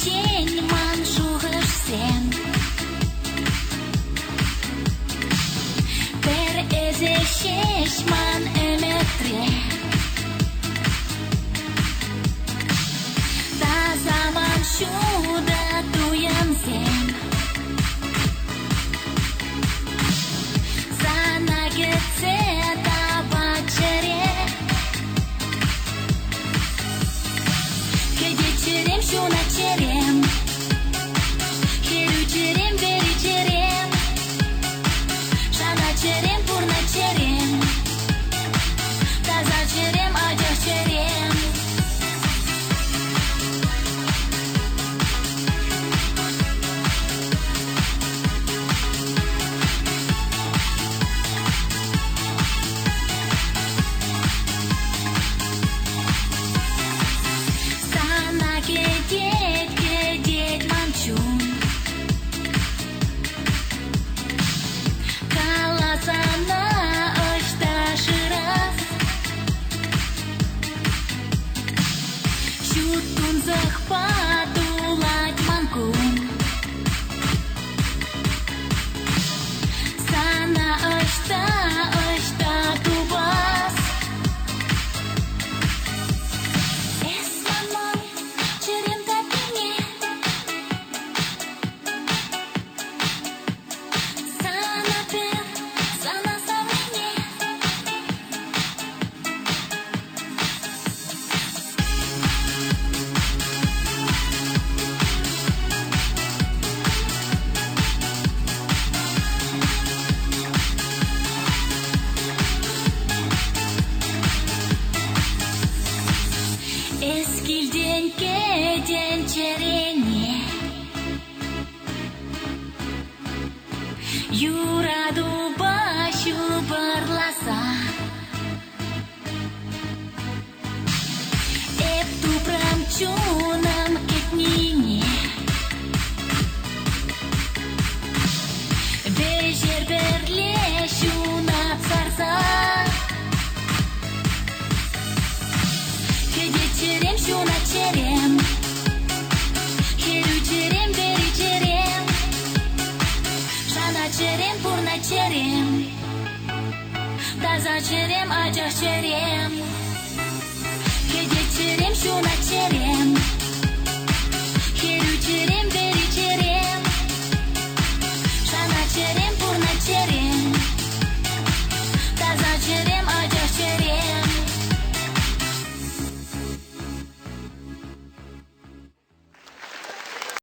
день маншугаш всем. Şeşman emetre da zaman şuda duyan sen sana gitse da bacere geçirim şuna çerem Keruçerim veriçerim Şana çerem purna çerem Taza çerem acı çerem Sana gedet mançum Kalasana ıştaşırız Şutun zahpatulать mankum Sana ışta tubas Esmanman çerim tapine Sana per, sana savine Eskilden geden çereni Yuradu başı barlasa Eptu pramçunam ketnini Bejer berle şuna sarsa Geçirim şuna çerem Keruçerim veriçerim Şana çerem purna çerem Taza çerem acı çerem Geçirim şuna çerem